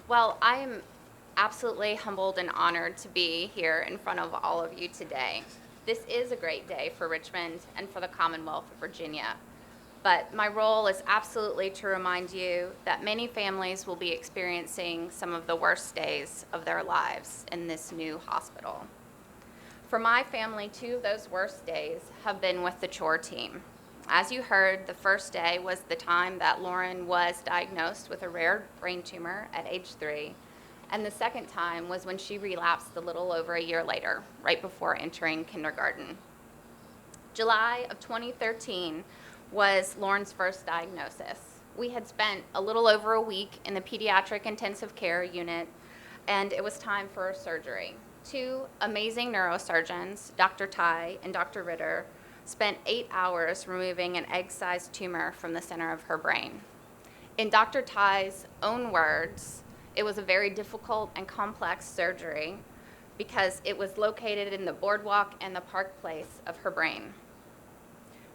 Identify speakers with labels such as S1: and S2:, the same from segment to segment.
S1: Well, I am absolutely humbled and honored to be here in front of all of you today. This is a great day for Richmond and for the Commonwealth of Virginia. But my role is absolutely to remind you that many families will be experiencing some of the worst days of their lives in this new hospital. For my family, two of those worst days have been with the chore team. As you heard, the first day was the time that Lauren was diagnosed with a rare brain tumor at age 3, and the second time was when she relapsed a little over a year later, right before entering kindergarten. July of 2013 was Lauren's first diagnosis. We had spent a little over a week in the pediatric intensive care unit, and it was time for surgery. Two amazing neurosurgeons, Dr. Tai and Dr. Ritter, spent 8 hours removing an egg-sized tumor from the center of her brain. In Dr. Tai's own words, it was a very difficult and complex surgery because it was located in the boardwalk and the park place of her brain.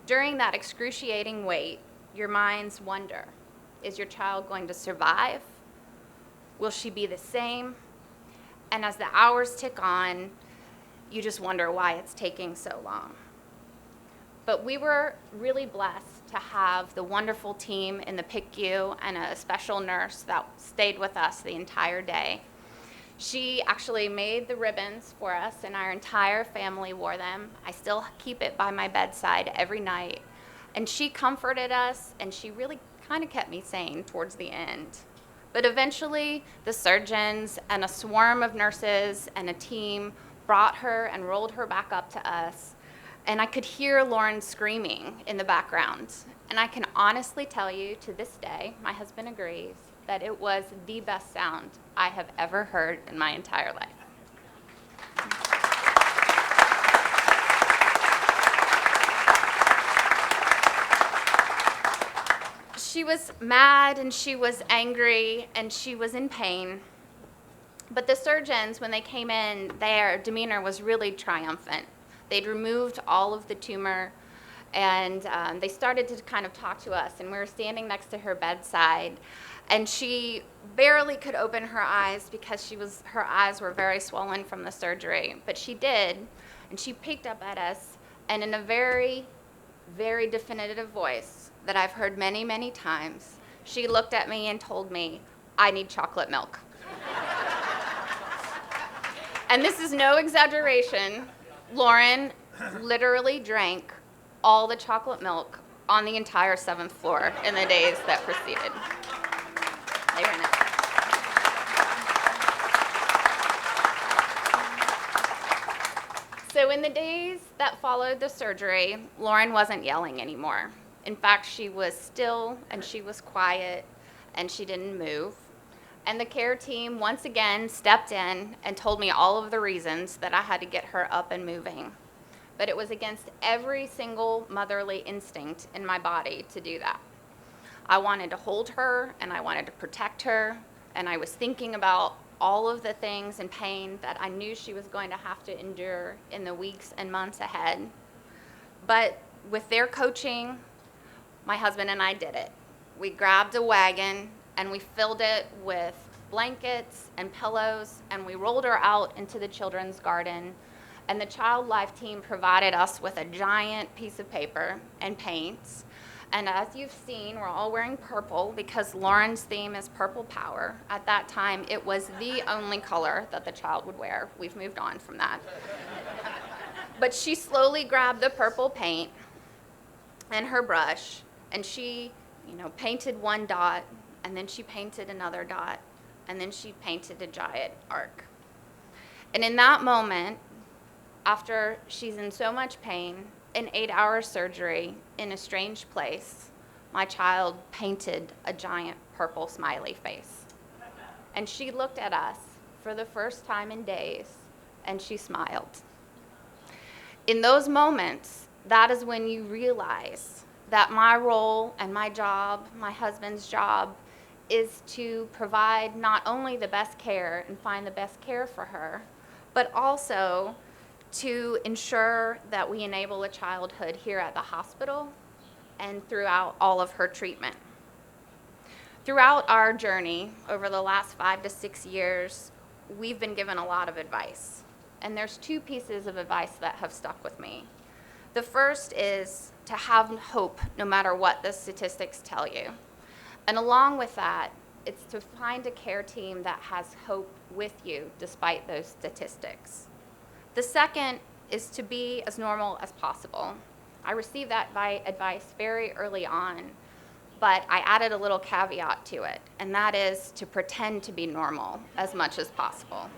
S1: During that excruciating wait, your minds wonder, is your child going to survive? Will she be the same? And as the hours tick on, you just wonder why it's taking so long. But we were really blessed to have the wonderful team in the PICU and a special nurse that stayed with us the entire day. She actually made the ribbons for us, and our entire family wore them. I still keep it by my bedside every night. And she comforted us, and she really kind of kept me sane towards the end. But eventually, the surgeons and a swarm of nurses and a team brought her and rolled her back up to us. And I could hear Lauren screaming in the background. And I can honestly tell you, to this day, my husband agrees, that it was the best sound I have ever heard in my entire life. She was mad and she was angry and she was in pain. But the surgeons, when they came in, their demeanor was really triumphant. They'd removed all of the tumor, and they started to kind of talk to us, and we were standing next to her bedside, and she barely could open her eyes because her eyes were very swollen from the surgery. But she did, and she peeked up at us, and in a very, very definitive voice that I've heard many, many times, she looked at me and told me, "I need chocolate milk." And this is no exaggeration. Lauren literally drank all the chocolate milk on the entire 7th floor in the days that preceded. They were next. So in the days that followed the surgery, Lauren wasn't yelling anymore. In fact, she was still and she was quiet and she didn't move. And the care team once again stepped in and told me all of the reasons that I had to get her up and moving. But it was against every single motherly instinct in my body to do that. I wanted to hold her and I wanted to protect her, and I was thinking about all of the things and pain that I knew she was going to have to endure in the weeks and months ahead. But with their coaching, my husband and I did it. We grabbed a wagon and we filled it with blankets and pillows, and we rolled her out into the children's garden. And the Child Life team provided us with a giant piece of paper and paints. And as you've seen, we're all wearing purple because Lauren's theme is purple power. At that time, it was the only color that the child would wear. We've moved on from that. But she slowly grabbed the purple paint and her brush, and she, painted one dot, and then she painted another dot, and then she painted a giant arc. And in that moment, after she's in so much pain, an 8-hour surgery in a strange place, my child painted a giant purple smiley face. And she looked at us for the first time in days, and she smiled. In those moments, that is when you realize that my role and my job, my husband's job, is to provide not only the best care and find the best care for her, but also to ensure that we enable a childhood here at the hospital and throughout all of her treatment. Throughout our journey over the last 5 to 6 years, we've been given a lot of advice. And there's two pieces of advice that have stuck with me. The first is to have hope no matter what the statistics tell you. And along with that, it's to find a care team that has hope with you despite those statistics. The second is to be as normal as possible. I received that advice very early on, but I added a little caveat to it, and that is to pretend to be normal as much as possible.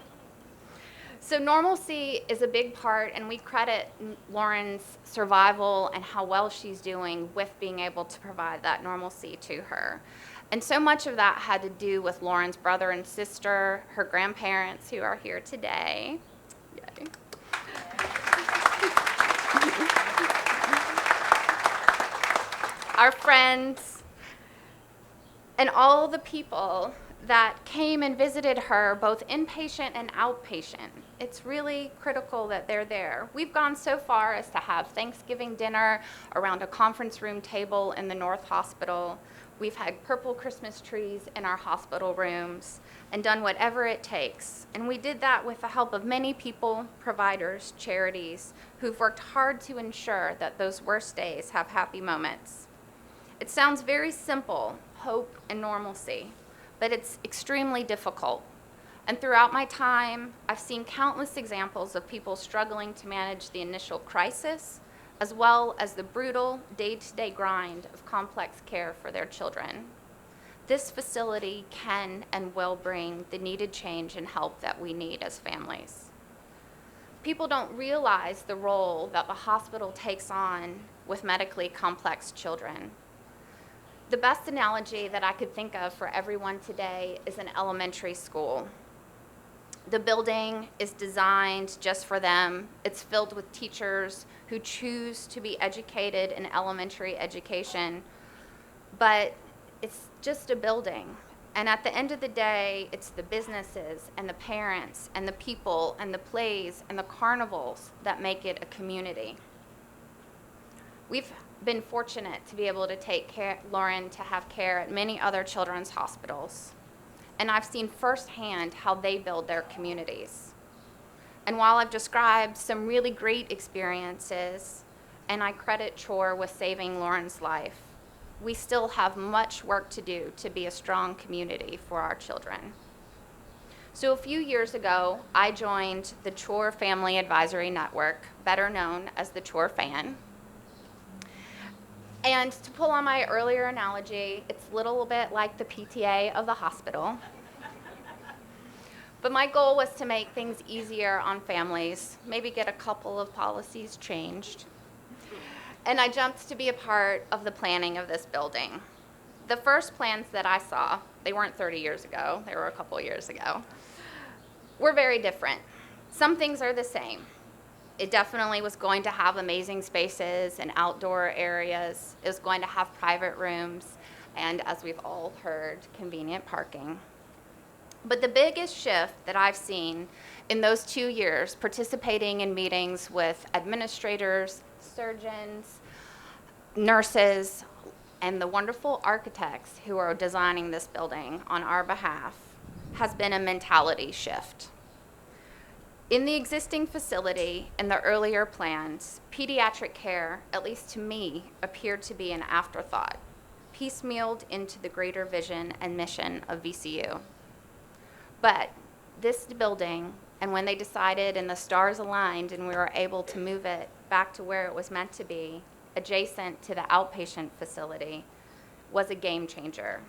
S1: So normalcy is a big part, and we credit Lauren's survival and how well she's doing with being able to provide that normalcy to her. And so much of that had to do with Lauren's brother and sister, her grandparents who are here today. Yay. Our friends, and all the people that came and visited her, both inpatient and outpatient. It's really critical that they're there. We've gone so far as to have Thanksgiving dinner around a conference room table in the North Hospital. We've had purple Christmas trees in our hospital rooms and done whatever it takes. And we did that with the help of many people, providers, charities, who've worked hard to ensure that those worst days have happy moments. It sounds very simple, hope and normalcy, but it's extremely difficult. And throughout my time, I've seen countless examples of people struggling to manage the initial crisis, as well as the brutal day-to-day grind of complex care for their children. This facility can and will bring the needed change and help that we need as families. People don't realize the role that the hospital takes on with medically complex children. The best analogy that I could think of for everyone today is an elementary school. The building is designed just for them. It's filled with teachers who choose to be educated in elementary education, but it's just a building. And at the end of the day, it's the businesses and the parents and the people and the plays and the carnivals that make it a community. We've been fortunate to be able to take Lauren to have care at many other children's hospitals. And I've seen firsthand how they build their communities. And while I've described some really great experiences, and I credit CHOR with saving Lauren's life, we still have much work to do to be a strong community for our children. So a few years ago, I joined the CHOR Family Advisory Network, better known as the CHOR Fan. And to pull on my earlier analogy, it's a little bit like the PTA of the hospital. But my goal was to make things easier on families, maybe get a couple of policies changed. And I jumped to be a part of the planning of this building. The first plans that I saw, they weren't 30 years ago, they were a couple years ago, were very different. Some things are the same. It definitely was going to have amazing spaces and outdoor areas. It was going to have private rooms, and as we've all heard, convenient parking. But the biggest shift that I've seen in those 2 years, participating in meetings with administrators, surgeons, nurses, and the wonderful architects who are designing this building on our behalf, has been a mentality shift. In the existing facility and the earlier plans, pediatric care, at least to me, appeared to be an afterthought, piecemealed into the greater vision and mission of VCU. But this building, and when they decided and the stars aligned and we were able to move it back to where it was meant to be, adjacent to the outpatient facility, was a game changer.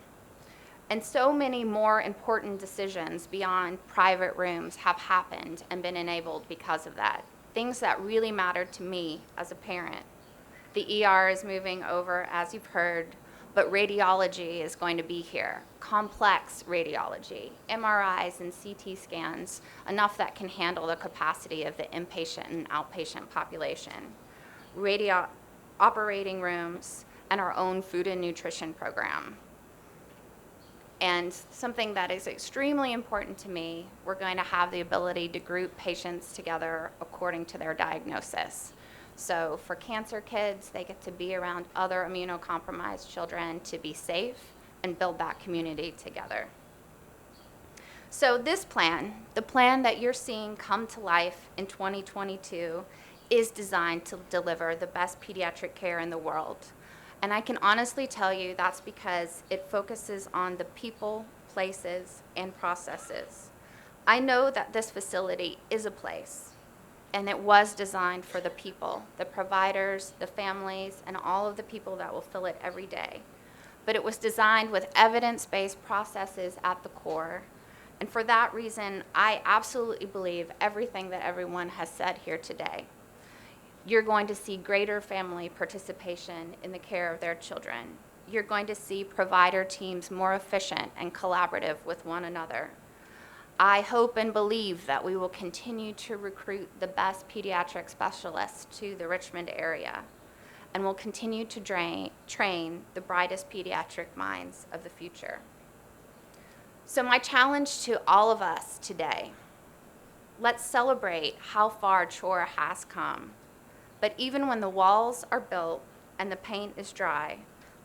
S1: And so many more important decisions beyond private rooms have happened and been enabled because of that. Things that really mattered to me as a parent. The ER is moving over, as you've heard, but radiology is going to be here. Complex radiology, MRIs and CT scans, enough that can handle the capacity of the inpatient and outpatient population. Operating rooms, and our own food and nutrition program. And something that is extremely important to me, we're going to have the ability to group patients together according to their diagnosis. So for cancer kids, they get to be around other immunocompromised children to be safe, and build that community together. So this plan, the plan that you're seeing come to life in 2022, is designed to deliver the best pediatric care in the world. And I can honestly tell you that's because it focuses on the people, places, and processes. I know that this facility is a place, and it was designed for the people, the providers, the families, and all of the people that will fill it every day. But it was designed with evidence-based processes at the core. And for that reason, I absolutely believe everything that everyone has said here today. You're going to see greater family participation in the care of their children. You're going to see provider teams more efficient and collaborative with one another. I hope and believe that we will continue to recruit the best pediatric specialists to the Richmond area, and will continue to train the brightest pediatric minds of the future. So my challenge to all of us today, let's celebrate how far Chora has come. But even when the walls are built and the paint is dry,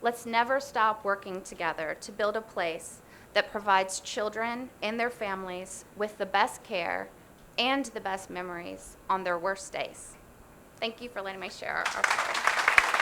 S1: let's never stop working together to build a place that provides children and their families with the best care and the best memories on their worst days. Thank you for letting me share our story.